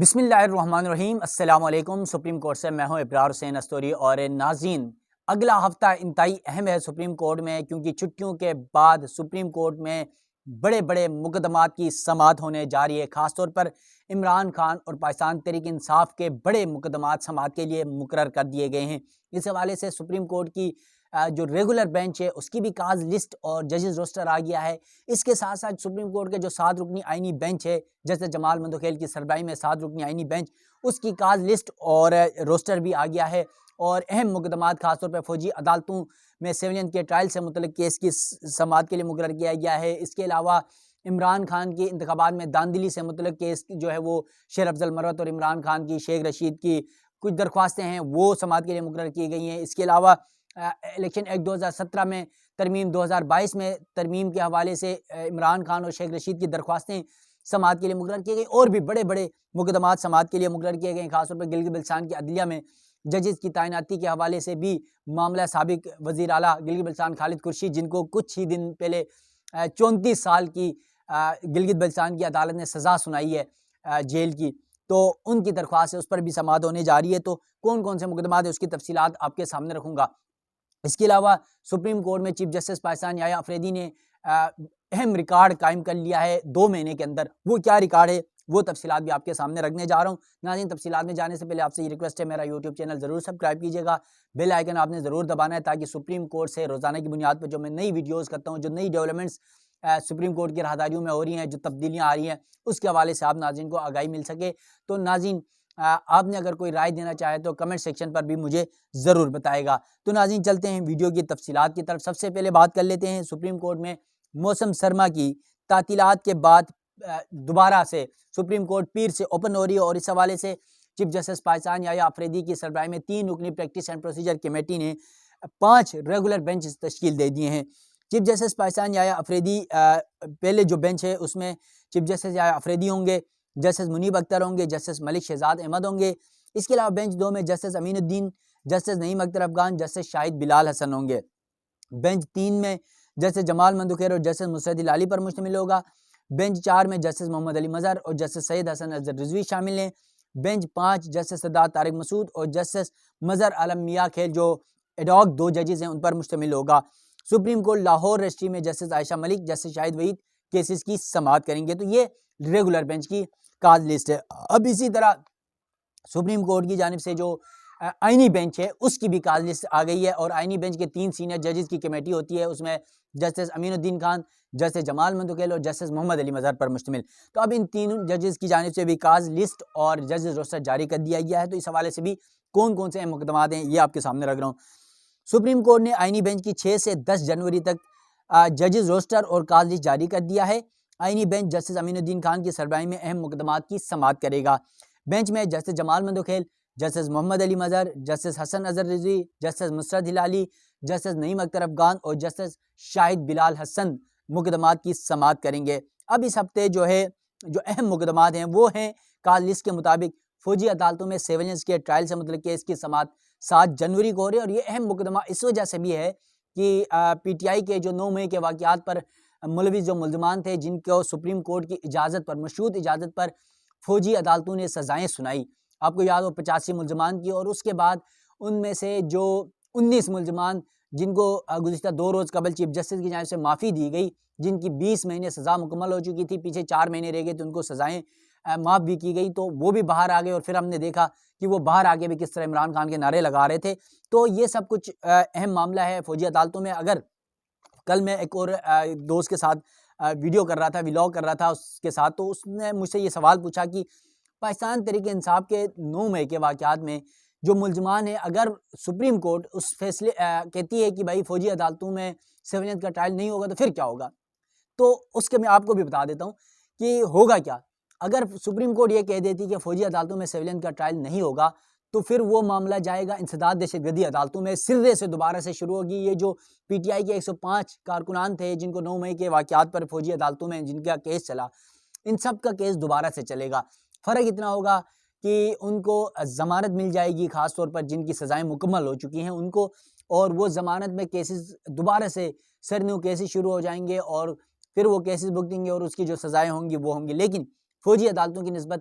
بسم اللہ الرحمن الرحیم۔ السلام علیکم۔ سپریم کورٹ سے میں ہوں ابرار حسین استوری۔ اور ناظرین، اگلا ہفتہ انتہائی اہم ہے سپریم کورٹ میں، کیونکہ چھٹیوں کے بعد سپریم کورٹ میں بڑے بڑے مقدمات کی سماعت ہونے جا رہی ہے۔ خاص طور پر عمران خان اور پاکستان تحریک انصاف کے بڑے مقدمات سماعت کے لیے مقرر کر دیے گئے ہیں۔ اس حوالے سے سپریم کورٹ کی جو ریگولر بینچ ہے اس کی بھی کاز لسٹ اور ججز روسٹر آ گیا ہے۔ اس کے ساتھ ساتھ سپریم کورٹ کے جو 7 رکنی آئینی بینچ ہے، جیسے جمال مندوخیل کی سربراہی میں 7 رکنی آئینی بینچ، اس کی کاز لسٹ اور روسٹر بھی آ گیا ہے۔ اور اہم مقدمات خاص طور پہ فوجی عدالتوں میں سیولین کے ٹرائل سے متعلق کیس کی سماعت کے لیے مقرر کیا گیا ہے۔ اس کے علاوہ عمران خان کے انتخابات میں داندلی سے متعلق کیس جو ہے وہ شیر افضل مروت اور عمران خان کی شیخ رشید کی کچھ درخواستیں ہیں وہ سماعت کے لیے مقرر کی گئی ہیں۔ اس کے علاوہ الیکشن ایکٹ 2017 میں ترمیم، 2022 میں ترمیم کے حوالے سے عمران خان اور شیخ رشید کی درخواستیں سماعت کے لیے مقرر کی گئی، اور بھی بڑے بڑے مقدمات سماعت کے لیے مقرر کیے گئے ہیں۔ خاص طور پر گلگت بلتستان کی عدلیہ میں ججز کی تعیناتی کے حوالے سے بھی معاملہ سابق وزیر اعلیٰ گلگت بلتستان خالد قریشی، جن کو کچھ ہی دن پہلے 34 سال کی گلگت بلتستان کی عدالت نے سزا سنائی ہے جیل کی، تو ان کی درخواست ہے، اس پر بھی سماعت ہونے جا رہی ہے۔ تو کون کون سے مقدمات ہیں اس کی تفصیلات آپ کے سامنے رکھوں گا۔ اس کے علاوہ سپریم کورٹ میں چیف جسٹس پاکستان یحییٰ آفریدی نے اہم ریکارڈ قائم کر لیا ہے 2 مہینے کے اندر۔ وہ کیا ریکارڈ ہے وہ تفصیلات بھی آپ کے سامنے رکھنے جا رہا ہوں۔ ناظرین، تفصیلات میں جانے سے پہلے آپ سے یہ ریکویسٹ ہے، میرا یوٹیوب چینل ضرور سبسکرائب کیجیے گا، بیل آئیکن آپ نے ضرور دبانا ہے، تاکہ سپریم کورٹ سے روزانہ کی بنیاد پر جو میں نئی ویڈیوز کرتا ہوں، جو نئی ڈیولپمنٹس سپریم کورٹ کی راہداریوں میں ہو رہی ہیں، جو تبدیلیاں آ رہی ہیں، اس کے حوالے سے آپ ناظرین کو آگاہی مل سکے۔ تو ناظرین، آپ نے اگر کوئی رائے دینا چاہے تو کمنٹ سیکشن پر بھی مجھے ضرور بتائے گا۔ تو ناظرین، چلتے ہیں ویڈیو کی تفصیلات کی طرف۔ سب سے پہلے بات کر لیتے ہیں سپریم کورٹ میں موسم سرما کی تعطیلات کے بعد دوبارہ سے سپریم کورٹ پیر سے اوپن ہو رہی ہے، اور اس حوالے سے چیف جسٹس پاکستان یحییٰ آفریدی کی سربراہی میں 3 رکنی پریکٹس اینڈ پروسیجر کمیٹی نے 5 ریگولر بینچز تشکیل دے دیے ہیں۔ چیف جسٹس پاکستان یحییٰ آفریدی پہلے جو بینچ ہے اس میں چیف جسٹس یحییٰ آفریدی ہوں گے، جسٹس منیب اختر ہوں گے، جسٹس ملک شہزاد احمد ہوں گے۔ اس کے علاوہ بینچ 2 میں جسٹس امین الدین، جسٹس نعیم اختر افغان، جسٹس شاہد بلال حسن ہوں گے۔ بینچ 3 میں جسٹس جمال مندوخیل اور جسٹس مسرت ہلالی پر مشتمل ہوگا۔ بینچ 4 میں جسٹس محمد علی مظہر اور جسٹس سید حسن اظہر رضوی شامل ہیں۔ بینچ 5 جسٹس سردار طارق مسعود اور جسٹس مظہر عالم میاں کھیل، جو ایڈاک 2 ججز ہیں، ان پر مشتمل ہوگا۔ سپریم کورٹ لاہور رجسٹری میں جسٹس عائشہ ملک، جسٹس شاہد وحید کیسز کی سماعت کریں گے۔ تو یہ ریگولر بینچ کی کاز لسٹ ہے۔ اب اسی طرح سپریم کورٹ کی جانب سے جو آئینی بینچ ہے اس کی بھی کاز لسٹ آ گئی ہے، اور آئینی بینچ کے 3 سینئر ججز کی کمیٹی ہوتی ہے، اس میں جسٹس امین الدین خان، جسٹس جمال مندوخیل اور جسٹس محمد علی مظہر پر مشتمل۔ تو اب ان 3 ججز کی جانب سے بھی کاز لسٹ اور ججز روسٹر جاری کر دیا گیا ہے۔ تو اس حوالے سے بھی کون کون سے مقدمات ہیں یہ آپ کے سامنے رکھ رہا ہوں۔ سپریم کورٹ نے آئینی بینچ کی 6 سے 10 جنوری تک ججز روسٹر اور کاز لسٹ جاری کر دیا ہے۔ آئینی بینچ جسٹس امین الدین خان کی سربراہی میں اہم مقدمات کی سماعت کرے گا۔ بینچ میں جسٹس جمال مندوخیل، جسٹس محمد علی مظہر، جسٹس حسن اظہر رضوی، جسٹس مسرت ہلالی، جسٹس نعیم اختر افغان اور جسٹس شاہد بلال حسن مقدمات کی سماعت کریں گے۔ اب اس ہفتے جو اہم مقدمات ہیں وہ ہیں کاز لسٹ کے مطابق فوجی عدالتوں میں سیولینس کے ٹرائل سے متعلق کیس کی سماعت 7 جنوری کو ہو رہی ہے، اور یہ اہم مقدمہ اس وجہ سے بھی ہے کہ پی ٹی آئی کے جو 9 مئی کے واقعات پر ملوث جو ملزمان تھے، جن کو سپریم کورٹ کی اجازت پر، مشروط اجازت پر فوجی عدالتوں نے سزائیں سنائی، آپ کو یاد ہو 85 ملزمان کی، اور اس کے بعد ان میں سے جو 19 ملزمان جن کو گزشتہ 2 روز قبل چیف جسٹس کی جانب سے معافی دی گئی، جن کی 20 مہینے سزا مکمل ہو چکی تھی، پیچھے 4 مہینے رہ گئے تو ان کو سزائیں معاف بھی کی گئی، تو وہ بھی باہر آ گئے، اور پھر ہم نے دیکھا کہ وہ باہر آ کے بھی کس طرح عمران خان کے نعرے لگا رہے تھے۔ تو یہ سب کچھ اہم معاملہ ہے فوجی عدالتوں میں۔ اگر کل میں ایک اور دوست کے ساتھ ویڈیو کر رہا تھا، ولاگ کر رہا تھا اس کے ساتھ، تو اس نے مجھ سے یہ سوال پوچھا کہ پاکستان تحریک انصاف کے 9 مئی کے واقعات میں جو ملزمان ہیں، اگر سپریم کورٹ اس فیصلے کہتی ہے کہ بھائی فوجی عدالتوں میں سیولینس کا ٹرائل نہیں ہوگا تو پھر کیا ہوگا؟ تو اس کے میں آپ کو بھی بتا دیتا ہوں کہ ہوگا کیا۔ اگر سپریم کورٹ یہ کہہ دیتی کہ فوجی عدالتوں میں سیولینس کا ٹرائل نہیں ہوگا، تو پھر وہ معاملہ جائے گا انسداد دہشت گردی عدالتوں میں، سرے سے دوبارہ سے شروع ہوگی۔ یہ جو پی ٹی آئی کے 105 کارکنان تھے جن کو 9 مئی کے واقعات پر فوجی عدالتوں میں جن کا کیس چلا، ان سب کا کیس دوبارہ سے چلے گا۔ فرق اتنا ہوگا کہ ان کو ضمانت مل جائے گی، خاص طور پر جن کی سزائیں مکمل ہو چکی ہیں ان کو، اور وہ ضمانت میں کیسز دوبارہ سے سرنیو کیسز شروع ہو جائیں گے، اور پھر وہ کیسز بھگتیں گے اور اس کی جو سزائیں ہوں گی وہ ہوں گی۔ لیکن فوجی عدالتوں کی نسبت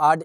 8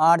8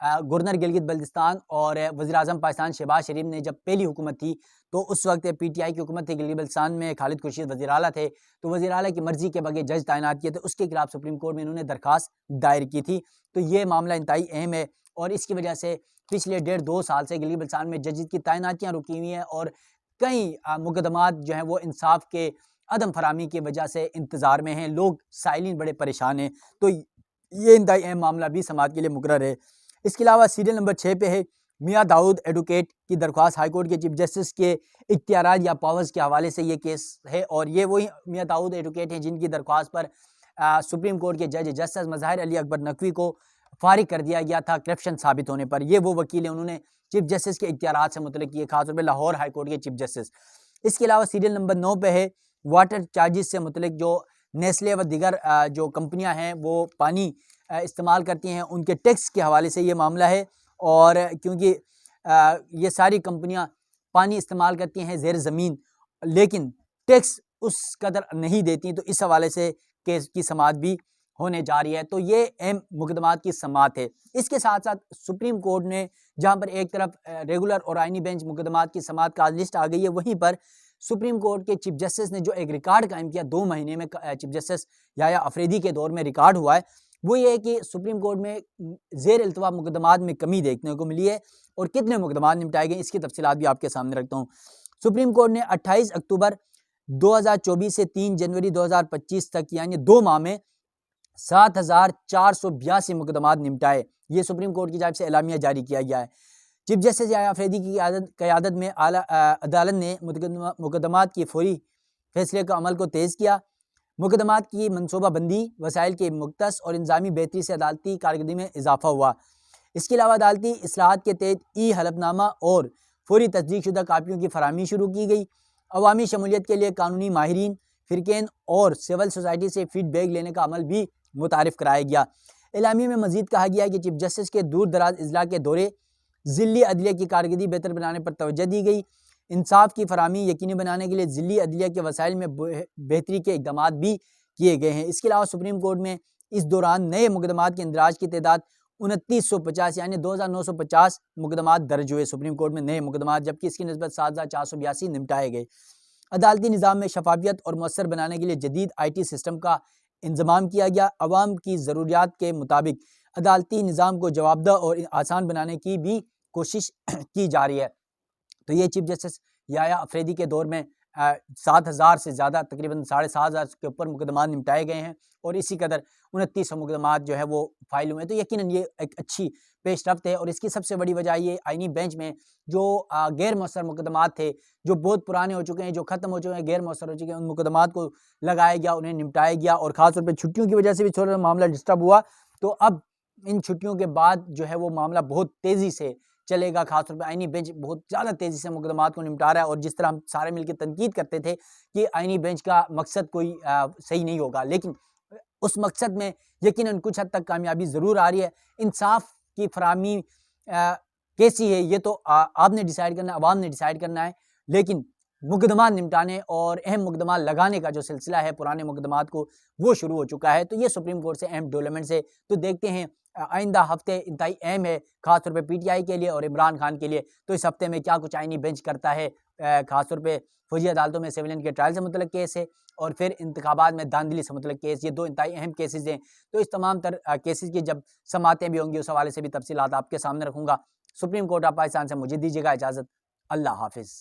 گورنر گلگت بلتستان اور وزیر اعظم پاکستان شہباز شریف نے جب پہلی حکومت تھی تو اس وقت پی ٹی آئی کی حکومت تھی، گلگت بلتستان میں خالد خورشید وزیر اعلیٰ تھے، تو وزیر اعلیٰ کی مرضی کے بغیر جج تعینات کیے تھے، اس کے خلاف سپریم کورٹ میں انہوں نے درخواست دائر کی تھی۔ تو یہ معاملہ انتہائی اہم ہے اور اس کی وجہ سے پچھلے 1.5-2 سال سے گلگت بلتستان میں ججز کی تعیناتیاں رکی ہوئی ہیں اور کئی مقدمات جو ہیں وہ انصاف کے عدم فراہمی کی وجہ سے انتظار میں ہیں، لوگ سائلین بڑے پریشان ہیں، تو یہ انتہائی اہم معاملہ بھی سماعت کے لیے مقرر ہے۔ اس کے علاوہ سیریل نمبر 6 پہ ہے میاں داؤد ایڈوکیٹ کی درخواست، ہائی کورٹ کے چیف جسٹس کے اختیارات یا پاورز کے حوالے سے یہ کیس ہے، اور یہ وہی میاں داؤد ایڈوکیٹ ہیں جن کی درخواست پر سپریم کورٹ کے جج جسٹس مظاہر علی اکبر نقوی کو فارغ کر دیا گیا تھا کرپشن ثابت ہونے پر۔ یہ وہ وکیل ہیں، انہوں نے چیف جسٹس کے اختیارات سے متعلق کیے، خاص طور پہ لاہور ہائی کورٹ کے چیف جسٹس۔ اس کے علاوہ سیریل نمبر 9 پہ ہے واٹر چارجز سے متعلق، جو نیسلے و دیگر جو کمپنیاں ہیں وہ پانی استعمال کرتی ہیں، ان کے ٹیکس کے حوالے سے یہ معاملہ ہے، اور کیونکہ یہ ساری کمپنیاں پانی استعمال کرتی ہیں زیر زمین لیکن ٹیکس اس قدر نہیں دیتی، تو اس حوالے سے کیس کی سماعت بھی ہونے جا رہی ہے۔ تو یہ اہم مقدمات کی سماعت ہے۔ اس کے ساتھ ساتھ سپریم کورٹ نے جہاں پر ایک طرف ریگولر اور آئینی بینچ مقدمات کی سماعت کا لسٹ آ گئی ہے، وہیں پر سپریم کورٹ کے چیف جسٹس نے جو ایک ریکارڈ قائم کیا 2 مہینے میں چیف جسٹس یحییٰ افریدی کے دور میں ریکارڈ ہوا ہے، وہ یہ ہے کہ سپریم کورٹ میں زیر التوا مقدمات میں کمی دیکھنے کو ملی ہے، اور کتنے مقدمات نمٹائے گئے اس کی تفصیلات بھی آپ کے سامنے رکھتا ہوں۔ سپریم کورٹ نے 28 اکتوبر 2024 سے 3 جنوری 2025 تک یعنی 2 ماہ میں 7482 مقدمات نمٹائے، یہ سپریم کورٹ کی جانب سے اعلامیہ جاری کیا گیا ہے۔ چیف جسٹس یحییٰ افریدی کی قیادت میں اعلیٰ عدالت نے مقدمات کی فوری فیصلے کا عمل کو تیز کیا، مقدمات کی منصوبہ بندی، وسائل کے مختص اور انتظامی بہتری سے عدالتی کارکردگی میں اضافہ ہوا۔ اس کے علاوہ عدالتی اصلاحات کے تحت ای حلف نامہ اور فوری تصدیق شدہ کاپیوں کی فراہمی شروع کی گئی، عوامی شمولیت کے لیے قانونی ماہرین، فریقین اور سول سوسائٹی سے فیڈ بیک لینے کا عمل بھی متعارف کرایا گیا۔ اعلامیے میں مزید کہا گیا ہے کہ چیف جسٹس کے دور دراز اضلاع کے دورے، ضلعی عدلیہ کی کارکردگی بہتر بنانے پر توجہ دی گئی، انصاف کی فراہمی یقینی بنانے کے لیے ضلعی عدلیہ کے وسائل میں بہتری کے اقدامات بھی کیے گئے ہیں۔ اس کے علاوہ سپریم کورٹ میں اس دوران نئے مقدمات کے اندراج کی تعداد 2950 یعنی 2950 مقدمات درج ہوئے سپریم کورٹ میں نئے مقدمات، جبکہ اس کی نسبت 7482 نمٹائے گئے۔ عدالتی نظام میں شفافیت اور مؤثر بنانے کے لیے جدید آئی ٹی سسٹم کا انضمام کیا گیا، عوام کی ضروریات کے مطابق عدالتی نظام کو جوابدہ اور آسان بنانے کی بھی کوشش کی جا رہی ہے۔ تو یہ چیف جسٹس یحییٰ افریدی کے دور میں 7000 سے زیادہ، تقریباً 7500 کے اوپر مقدمات نمٹائے گئے ہیں، اور اسی قدر 2900 مقدمات جو ہے وہ فائل ہوئے ہیں۔ تو یقیناً یہ ایک اچھی پیش رفت ہے، اور اس کی سب سے بڑی وجہ یہ آئینی بینچ میں جو غیر مؤثر مقدمات تھے، جو بہت پرانے ہو چکے ہیں، جو ختم ہو چکے ہیں، غیر مؤثر ہو چکے ہیں، ان مقدمات کو لگایا گیا، انہیں نمٹایا گیا، اور خاص طور پہ چھٹیوں کی وجہ سے بھی تھوڑا معاملہ ڈسٹرب ہوا، تو اب ان چھٹیوں کے بعد جو ہے وہ معاملہ بہت تیزی سے چلے گا۔ خاص طور پہ آئینی بینچ بہت زیادہ تیزی سے مقدمات کو نمٹا رہا ہے، اور جس طرح ہم سارے مل کے تنقید کرتے تھے کہ آئینی بینچ کا مقصد کوئی صحیح نہیں ہوگا، لیکن اس مقصد میں یقیناً کچھ حد تک کامیابی ضرور آ رہی ہے۔ انصاف کی فراہمی کیسی ہے یہ تو آپ نے ڈیسائیڈ کرنا ہے، عوام نے ڈیسائیڈ کرنا ہے، لیکن مقدمات نمٹانے اور اہم مقدمات لگانے کا جو سلسلہ ہے پرانے مقدمات کو، وہ شروع ہو چکا ہے۔ تو یہ سپریم کورٹ سے اہم ڈیولپمنٹس ہے، تو دیکھتے ہیں آئندہ ہفتے انتہائی اہم ہے، خاص طور پہ پی ٹی آئی کے لیے اور عمران خان کے لیے۔ تو اس ہفتے میں کیا کچھ آئینی بینچ کرتا ہے، خاص طور پہ فوجی عدالتوں میں سیولین کے ٹرائل سے متعلق کیس ہے، اور پھر انتخابات میں دھاندلی سے متعلق کیس، یہ 2 انتہائی اہم کیسز ہیں۔ تو اس تمام تر کیسز کی جب سماعتیں بھی ہوں گی، اس حوالے سے بھی تفصیلات آپ کے سامنے رکھوں گا۔ سپریم کورٹ آف پاکستان سے مجھے دیجیے گا اجازت، اللہ حافظ۔